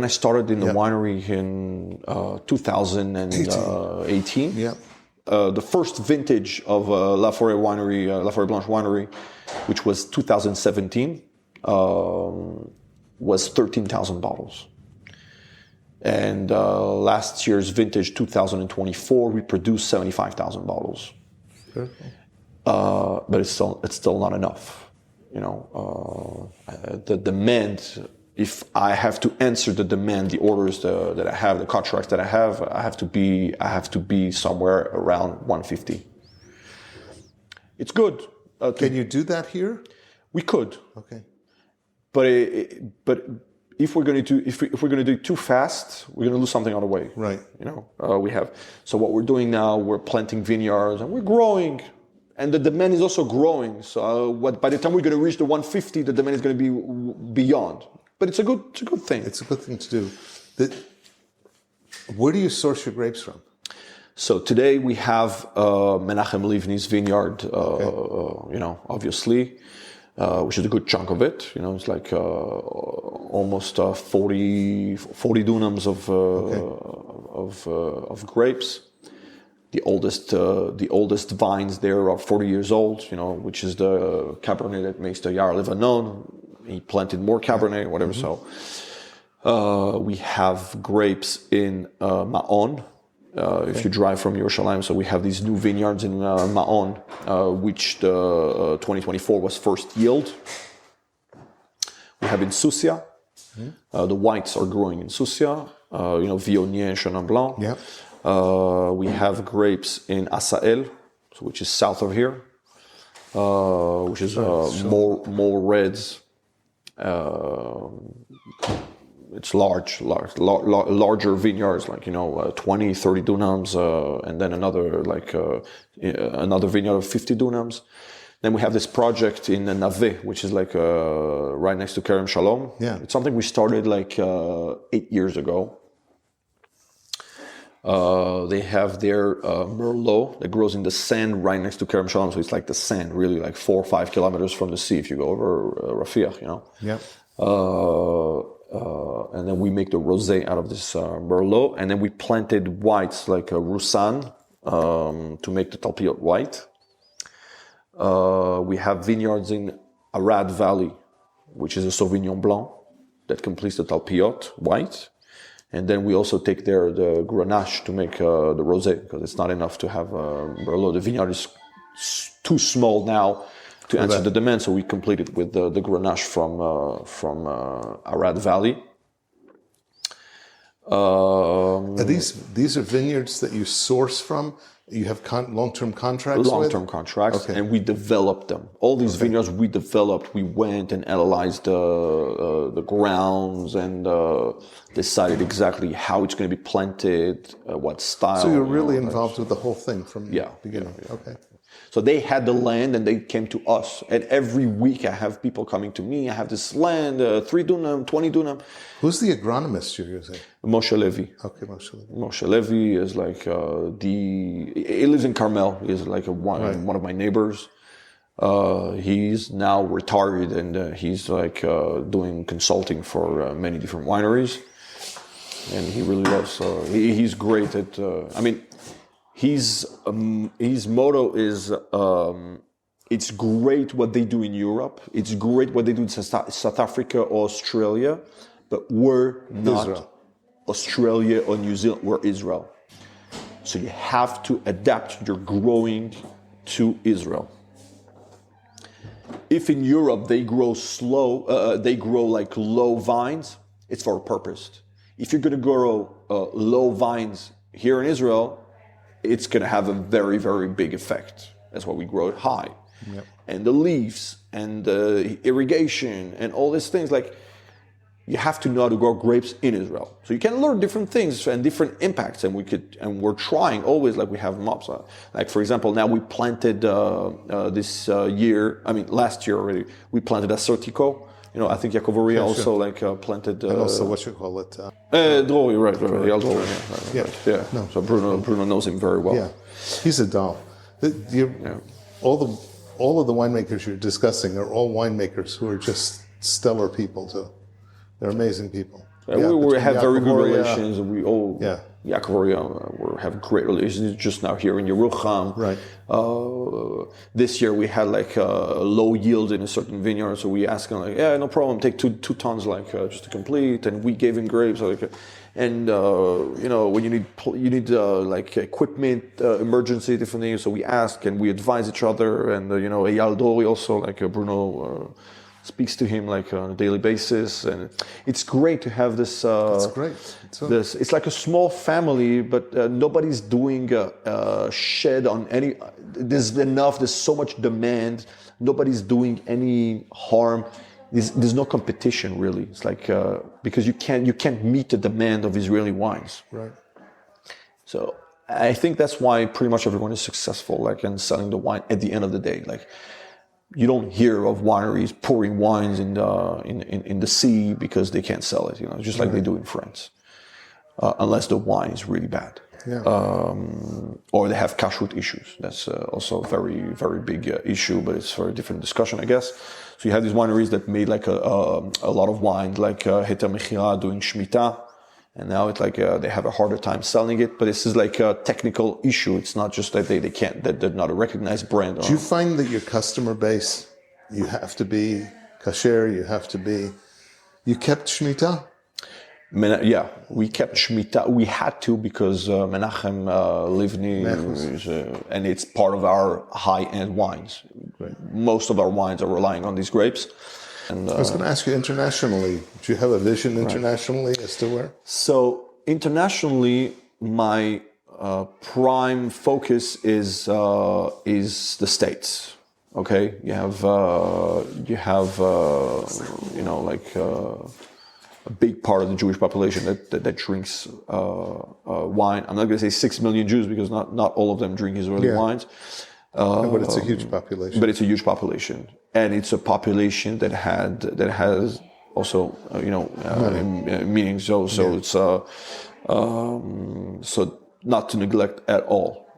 started in the winery in 2018, the first vintage of La Forêt Winery, La Forêt Blanche Winery, which was 2017, was 13,000 bottles. And last year's vintage, 2024, we produced 75,000 bottles. But it's still not enough. You know, the demand, if I have to answer the demand, the orders that I have, the contracts that I have to be somewhere around 150. It's good. Can you do that here? We could. Okay. But if we're going to do it too fast, we're going to lose something on the way. Right. You know, so what we're doing now, we're planting vineyards and we're growing. And the demand is also growing. So by the time we're going to reach the 150, the demand is going to be beyond. But it's a good thing. It's a good thing to do. Where do you source your grapes from? So today we have Menachem Livni's vineyard, you know, obviously, which is a good chunk of it. You know, it's like almost 40 dunams of grapes. The oldest vines there are 40 years old, you know, which is the Cabernet that makes the Yaar Levanon. He planted more Cabernet, whatever. So we have grapes in Ma'on. If you drive from Yerushalayim, so we have these new vineyards in Ma'on, which the 2024 was first yield. We have in Soucia. The whites are growing in Soucia, you know, Viognier and Chenin Blanc. Yeah. We have grapes in Asael, which is south of here, which is more reds. It's larger vineyards, like, you know, 20, 30 dunams, and then another vineyard of 50 dunams. Then we have this project in Nave, which is like right next to Kerem Shalom. Yeah. It's something we started like 8 years ago. They have their Merlot that grows in the sand right next to Kerem Shalom. So it's like the sand, really like 4 or 5 kilometers from the sea if you go over Rafiach, you know. Yeah. And then we make the rosé out of this Merlot. And then we planted whites like Roussanne to make the Talpiot white. We have vineyards in Arad Valley, which is a Sauvignon Blanc that completes the Talpiot white. And then we also take there the Grenache to make the rosé, because it's not enough to have Merlot. The vineyard is too small now to answer the demand, so we complete it with the Grenache from Arad Valley. These are vineyards that you source from? You have long-term contracts Long-term contracts, and we developed them. All these vineyards we developed. We went and analyzed the grounds and decided exactly how it's going to be planted, what style. So you're really involved with the whole thing from the beginning. Yeah. Okay. So they had the land and they came to us. And every week I have people coming to me. I have this land, 3 dunam, 20 dunam. Who's the agronomist you're using? Moshe Levi. Okay, Moshe Levi. Moshe Levi is like he lives in Carmel. He's like one of my neighbors. He's now retired and he's like doing consulting for many different wineries. And he really loves, he's great at, his motto is, it's great what they do in Europe. It's great what they do in South Africa or Australia, but we're not Israel. Australia or New Zealand, we're Israel. So you have to adapt your growing to Israel. If in Europe they grow they grow like low vines, it's for a purpose. If you're going to grow low vines here in Israel, it's going to have a very, very big effect. That's why we grow it high. Yep. And the leaves and the irrigation and all these things, like, you have to know how to grow grapes in Israel. So you can learn different things and different impacts, and we're trying always, like we have maps. Like, for example, now we planted last year already, we planted Assortico, I think Yaacov Bris also planted. And also, what you call it? Drori, right. Eyal Drori, Yeah. No. So Bruno knows him very well. Yeah, he's a doll. All of the winemakers you're discussing are all winemakers who are just stellar people too. They're amazing people. We have very good relations. We all, Yaacov we have great relations. Just now here in Yerucham. Right. This year we had a low yield in a certain vineyard, so we asked him no problem, take two tons just to complete, and we gave him grapes. And when you need equipment, emergency, different things. So we ask and we advise each other. And Eyal Dori also, Bruno speaks to him on a daily basis, and it's great to have this. That's great. It's like a small family, but nobody's doing a shed on any. There's enough. There's so much demand. Nobody's doing any harm. There's no competition really. It's because you can't meet the demand of Israeli wines. Right. So I think that's why pretty much everyone is successful in selling the wine at the end of the day. You don't hear of wineries pouring wines in the sea because they can't sell it. Just like they do in France, unless the wine is really bad. Yeah. Or they have kashrut issues. That's also a very, very big issue, but it's for a different discussion, I guess. So you have these wineries that made a lot of wine, Heter Mechira doing Shemitah, and now it's they have a harder time selling it. But this is a technical issue. It's not just that they can't, that they're not a recognized brand. Do you find that your customer base, you have to be Kosher, you kept Shemitah? Yeah, we kept Shemitah. We had to because Menachem Livni, and it's part of our high-end wines. Right. Most of our wines are relying on these grapes. And, I was going to ask you internationally. Do you have a vision internationally as to where? So internationally, my prime focus is the States. Okay, you have a big part of the Jewish population that drinks wine. I'm not going to say 6 million Jews because not all of them drink Israeli wines. But it's a huge population. But it's a huge population, and it's a population that has also meaning. So it's so not to neglect at all.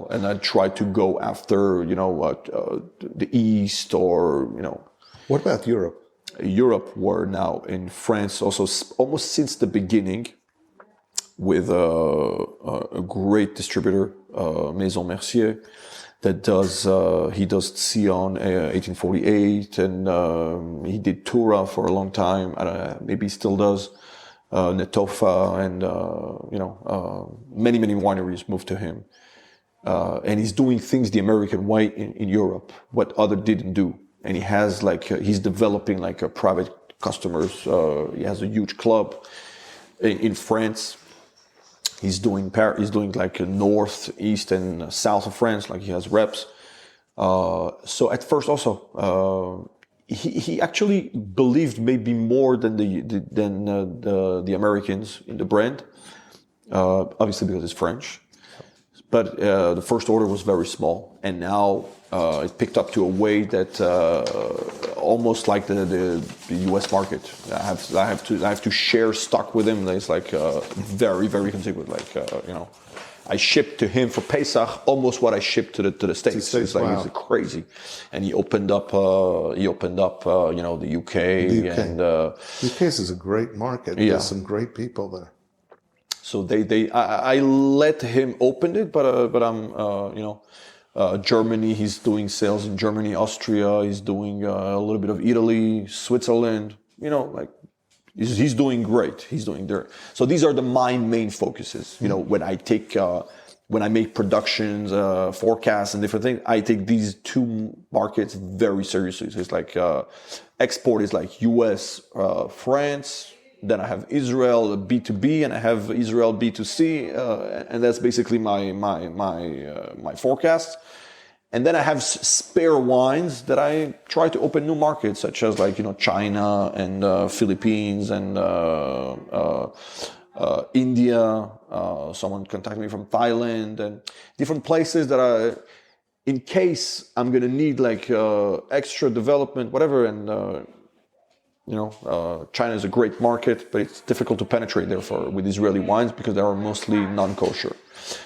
And I try to go after the East or What about Europe? Europe, we're now in France also almost since the beginning with a great distributor, Maison Mercier, that does Sion 1848, and he did Tura for a long time. Maybe he still does Netofa, and many wineries moved to him, and he's doing things the American way in Europe, what other didn't do. And he has he's developing a private customers. He has a huge club in France. He's doing north, east, and south of France. He has reps. So at first also, he actually believed maybe more than the Americans in the brand. Obviously because it's French. But the first order was very small, and now it picked up to a way that almost like the U.S. market. I have to share stock with him. It's very, very contiguous. I shipped to him for Pesach almost what I shipped to the States. It's it's crazy. And he opened up the UK. And UK is a great market. Yeah. There's some great people there. So I let him open it, but I'm Germany. He's doing sales in Germany, Austria. He's doing a little bit of Italy, Switzerland. He's doing great. He's doing there. So these are my main focuses. When I make productions, forecasts, and different things, I take these two markets very seriously. So it's export is U.S., France. Then I have Israel B2B, and I have Israel B2C, and that's basically my forecast. And then I have spare wines that I try to open new markets, such as China and Philippines and India. Someone contacted me from Thailand and different places that in case I'm gonna need extra development, whatever, and China is a great market, but it's difficult to penetrate there with Israeli wines because they are mostly non-kosher.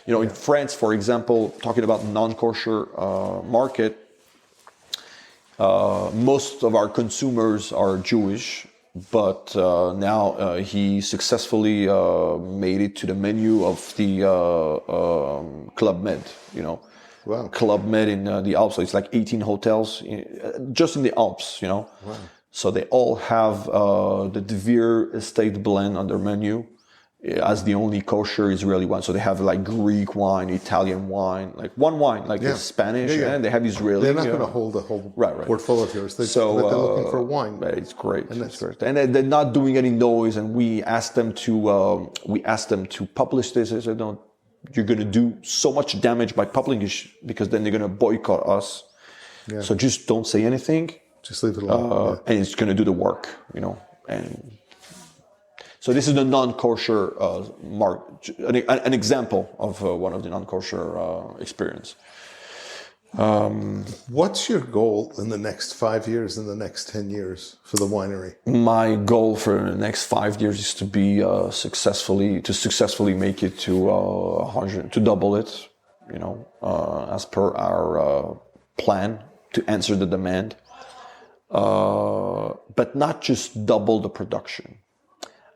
In France, for example, talking about non-kosher market, most of our consumers are Jewish, but now he successfully made it to the menu of the Club Med, Wow. Club Med in the Alps. So it's like 18 hotels just in the Alps, Wow. So they all have the De Vere Estate blend on their menu as the only kosher Israeli wine. So they have like Greek wine, Italian wine, like one wine, like Spanish, and they have Israeli. They're not going to hold the whole portfolio of yours. They're looking for wine. It's great. It's great. And they're not doing any noise. And we asked them to publish this. They said, "No, you're going to do so much damage by publishing because then they're going to boycott us. Yeah. So just don't say anything. Just leave it alone. And it's going to do the work, And so this is the non-kosher an example of one of the non-kosher experience. What's your goal in the next 5 years, in the next 10 years for the winery? My goal for the next 5 years is to be successfully make it to 100, to double it, as per our plan to answer the demand. But not just double the production.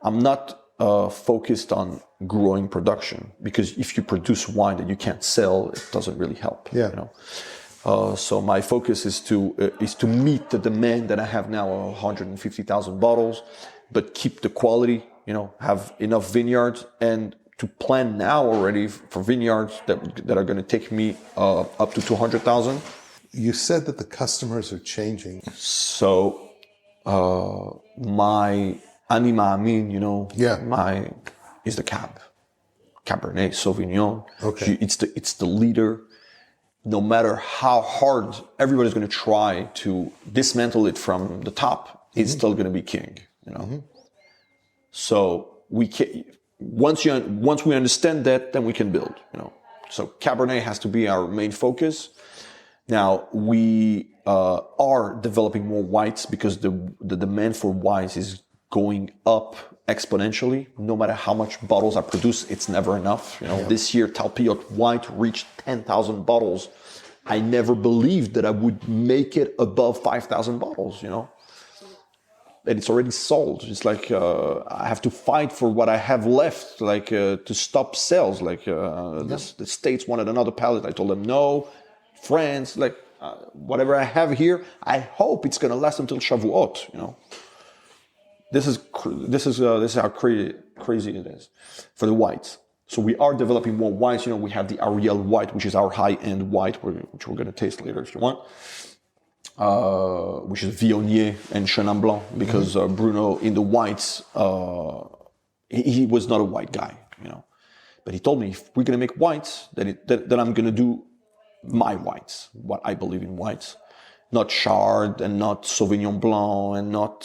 I'm not focused on growing production because if you produce wine that you can't sell, it doesn't really help. Yeah. So my focus is to meet the demand that I have now, 150,000 bottles, but keep the quality. Have enough vineyards and to plan now already for vineyards that are going to take me up to 200,000. You said that the customers are changing. So my anima amin, is the Cabernet Sauvignon. Okay. It's the leader. No matter how hard everybody's going to try to dismantle it from the top, it's still going to be king. So we can, once we understand that, then we can build. So Cabernet has to be our main focus. Now we are developing more whites because the demand for whites is going up exponentially. No matter how much bottles are produced, it's never enough. This year Talpiot white reached 10,000 bottles. I never believed that I would make it above 5,000 bottles. And it's already sold. It's like I have to fight for what I have left, to stop sales. The States wanted another pallet. I told them no. France, whatever I have here, I hope it's going to last until Shavuot. This is how crazy it is for the whites. So we are developing more whites. We have the Ariel white, which is our high-end white, which we're going to taste later if you want. Which is Viognier and Chenin Blanc, because Bruno in the whites, he was not a white guy, But he told me if we're going to make whites, that I'm going to do my whites, what I believe in whites, not Chard and not Sauvignon Blanc and not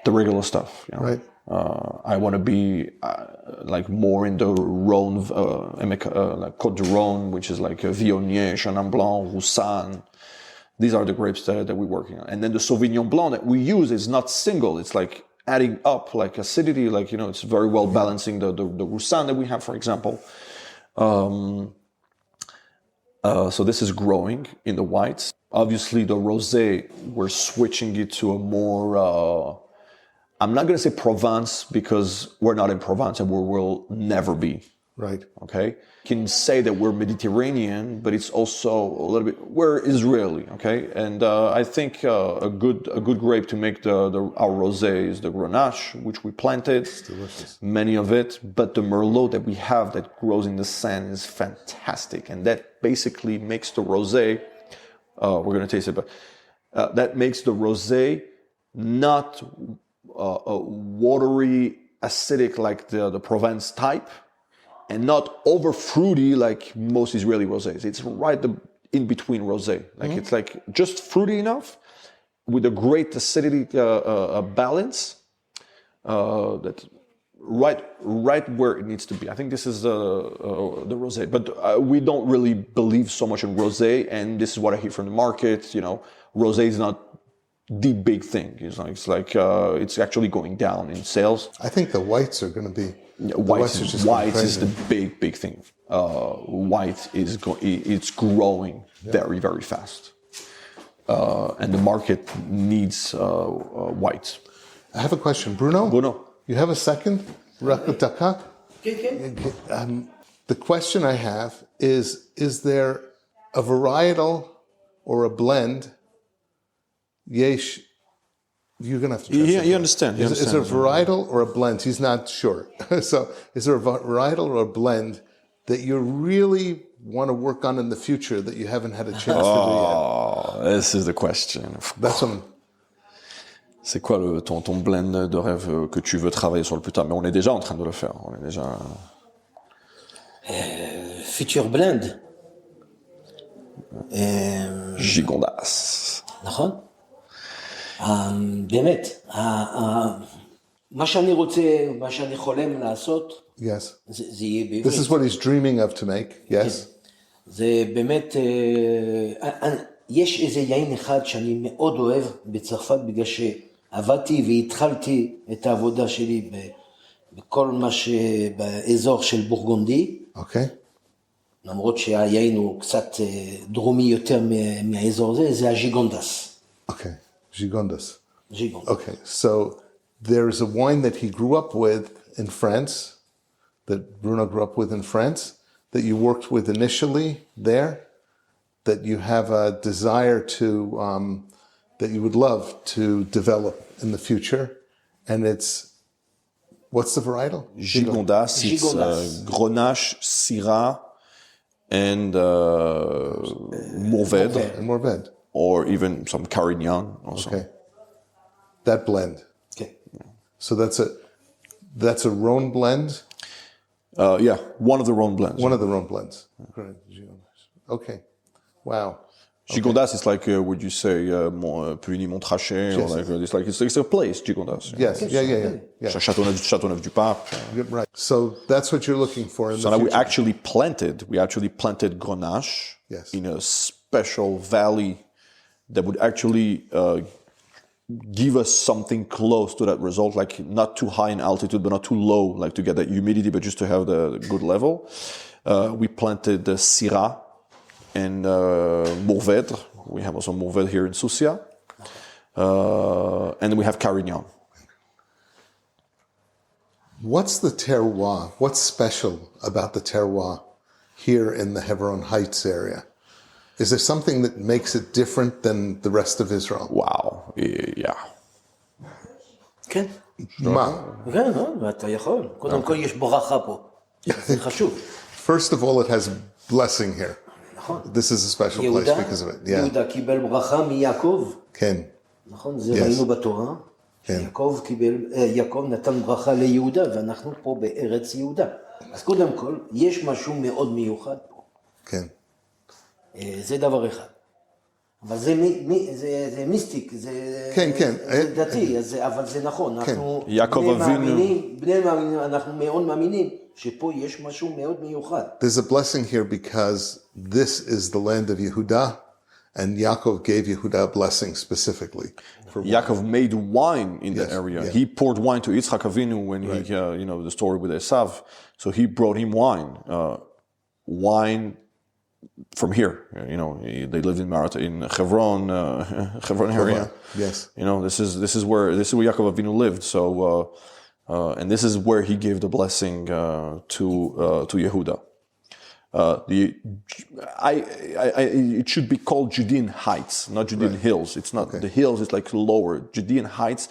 the regular stuff. Right. I want to be more in the Rhône, like Côte du Rhône, which is like Viognier, Chenin Blanc, Roussanne. These are the grapes that we're working on. And then the Sauvignon Blanc that we use is not single. It's like adding up like acidity, it's very well balancing the Roussanne that we have, for example. So this is growing in the whites. Obviously, the rosé, we're switching it to a more, I'm not going to say Provence because we're not in Provence and we will never be. Right. Okay. Can say that we're Mediterranean, but it's also a little bit, we're Israeli. Okay. And I think a good grape to make our rosé is the Grenache, which we planted. It's delicious. Many of it, but the Merlot that we have that grows in the sand is fantastic, and that basically makes the rosé. We're going to taste it, but that makes the rosé not watery, acidic like the Provence type, and not over fruity like most Israeli rosés. It's right in between rosé. It's like just fruity enough with a great acidity balance. That right where it needs to be. I think this is the rosé, but we don't really believe so much in rosé, and this is what I hear from the market. You know, rosé is not the big thing. It's actually going down in sales. I think the whites are going to be. Whites is the big thing. White it's growing very, very fast, and the market needs white. I have a question, Bruno. You have a second? The question I have is there a varietal or a blend? Yesh, you're going to have to translate. You understand. Is there a varietal or a blend? He's not sure. So is there a varietal or a blend that you really want to work on in the future that you haven't had a chance to do yet? Oh, this is the question. That's what C'est quoi ton blend de rêve que tu veux travailler sur le plus tard? Mais on est déjà en train de le faire. On est déjà... future blend. Gigondas. נכון? באמת, מה שאני רוצה, מה שאני חולם לעשות, yes. זה יהיה בעברית. This is what he's dreaming of to make, yes. זה באמת, יש איזה יין אחד שאני מאוד אוהב בצרפת, בגלל שעבדתי והתחלתי את העבודה שלי בכל מה שבאזור של בורגונדי. אוקיי. למרות שהיין הוא קצת דרומי יותר מהאזור הזה, זה הג'יגונדס. Okay, Gigondas. Gigondas. Okay, so there's a wine that he grew up with in France, that Bruno grew up with in France, that you worked with initially there, that you have a desire to, that you would love to develop in the future, and it's, what's the varietal? Gigondas, it's Grenache, Syrah, and Mourvèdre. And Mourvèdre. Or even some Carignan also. Okay. That blend. Okay. So that's a Rhone blend? Yeah, one of the Rhone blends. One of the Rhone blends. Okay. Wow. Gigondas is like, would you say, Puligny-Montrachet, or like, it's a place, Gigondas. Yes, yeah. Châteauneuf-du-Pape. Right. So that's what you're looking for in the now future. we actually planted Grenache in a special valley that would actually give us something close to that result, like not too high in altitude, but not too low, like to get that humidity, but just to have the good level. We planted Syrah and Mourvèdre. We have also Mourvèdre here in Soucia. And then we have Carignan. What's the terroir? What's special about the terroir here in the Hebron Heights area? Is there something that makes it different than the rest of Israel? Wow, yeah. כן. מה? כן, אתה יכול. קודם כל יש ברכה פה. זה חשוב. First of all, it has blessing here. נכון. This is a special place because of it. Yeah. יהודה קיבל ברכה מיעקב. כן. נכון, זה ראינו בתורה. יעקב נתן ברכה ליהודה, ואנחנו פה בארץ יהודה. אז קודם כל, יש משהו מאוד מיוחד פה. כן. זה דבר אחד. אבל זה מיסטיק, זה דתי, אבל זה נכון. אנחנו בני מאמינים, אנחנו מאוד מאמינים שפה יש משהו מאוד מיוחד. There's a blessing here because this is the land of Yehuda, and Yaakov gave Yehuda a blessing specifically. Yaakov made wine in that area. Yeah. He poured wine to Yitzchak Avinu when he, the story with Esav. So he brought him wine. Wine from here, they lived in Hebron area. Yes. This is where Yaakov Avinu lived. So, and this is where he gave the blessing to Yehuda. It should be called Judean Heights, not Judean Hills. It's not the hills; it's like lower Judean Heights.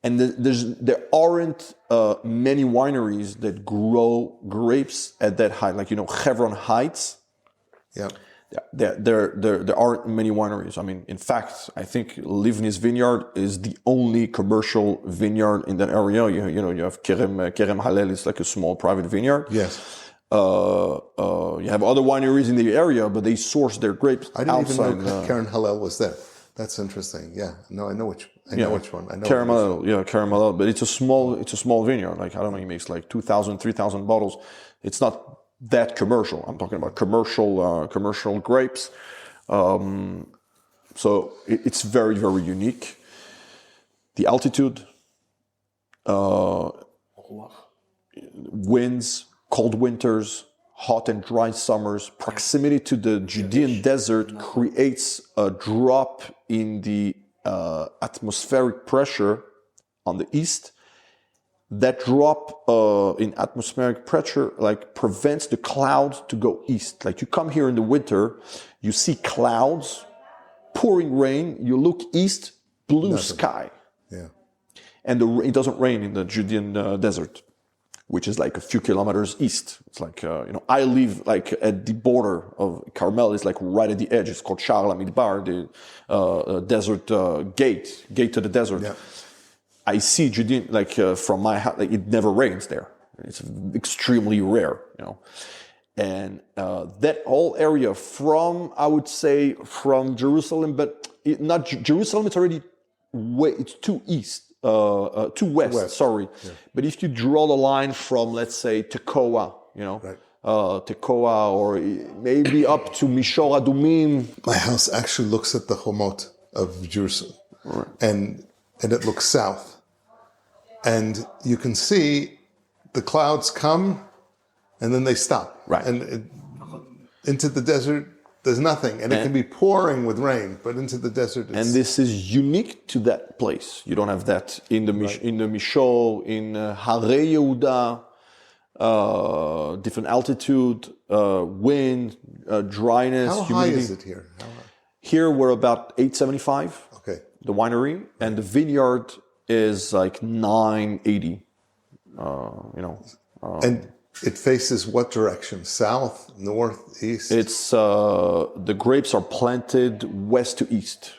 And there aren't many wineries that grow grapes at that height, like Hebron Heights. Yeah, there aren't many wineries. I mean, in fact, I think Livni's vineyard is the only commercial vineyard in that area. You have Kerem Hallel. It's like a small private vineyard. Yes. You have other wineries in the area, but they source their grapes outside. I didn't even know Keren Hallel was there. That's interesting. Yeah. No, I know which one. I know Caramello, but it's a small vineyard. Like, I don't know, he makes like 2,000, 3,000 bottles. It's not that commercial. I'm talking about commercial grapes. So it's very, very unique. The altitude, winds, cold winters, hot and dry summers, proximity to the Judean desert creates a drop in the atmospheric pressure on the east. That drop in atmospheric pressure like prevents the clouds to go east. Like, you come here in the winter, you see clouds, pouring rain, you look east, blue sky. Yeah. And it doesn't rain in the Judean desert, which is like a few kilometers east. It's like, I live like at the border of Carmel. It's like right at the edge. It's called Sha'ar Midbar, the desert gate to the desert. Yeah. I see Judean, like from my house, like it never rains there. It's extremely rare, And that whole area I would say from Jerusalem, but not Jerusalem, it's already it's too east. To west, sorry. Yeah. But if you draw the line from, let's say, Tekoa, right. Tekoa, or maybe up to Mishor Adumim. My house actually looks at the Homot of Jerusalem, right. and it looks south. And you can see the clouds come, and then they stop. Right. And into the desert, there's nothing, and it can be pouring with rain, but into the desert. And this is unique to that place. You don't have that in the Mishor, in Harei Yehuda, different altitude, wind, dryness, humidity. How high is it here? Here we're about 875. Okay. The winery, and the vineyard is like 980. And it faces what direction? South, north, east? It's the grapes are planted west to east.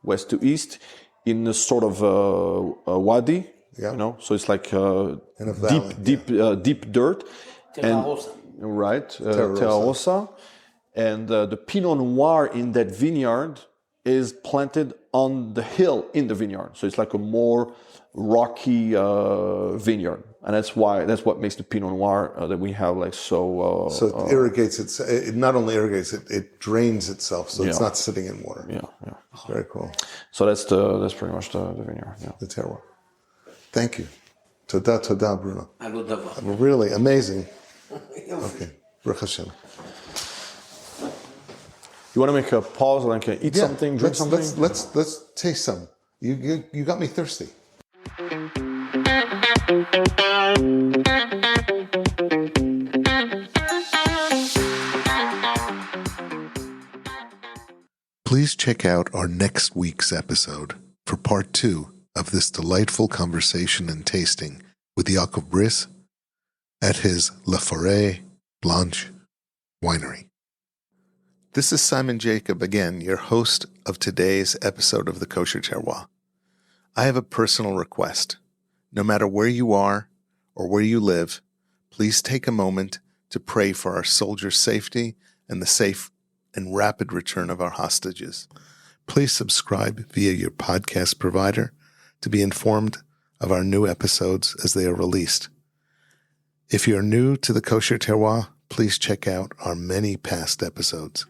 West to east in a sort of a wadi, So it's like in a valley, deep dirt. Terra Rosa. Right, Terra Rosa. And the Pinot Noir in that vineyard is planted on the hill in the vineyard. So it's like a more rocky vineyard. And that's what makes the Pinot Noir that we have like so... so it irrigates, it not only irrigates, it drains itself, so it's not sitting in water. Yeah. It's very cool. So that's pretty much the vineyard, the terroir. Thank you. Toda, Bruno. Alo really amazing. Okay. Baruch Hashem. You want to make a pause, like eat something, drink something? Let's taste some. You got me thirsty. Please check out our next week's episode for part 2 of this delightful conversation and tasting with Yaacov Bris at his Forêt Blanche Winery. This is Simon Jacob again, your host of today's episode of the Kosher Terroir. I have a personal request. No matter where you are or where you live, please take a moment to pray for our soldiers' safety and the safe and rapid return of our hostages. Please subscribe via your podcast provider to be informed of our new episodes as they are released. If you're new to the Kosher Terroir, please check out our many past episodes.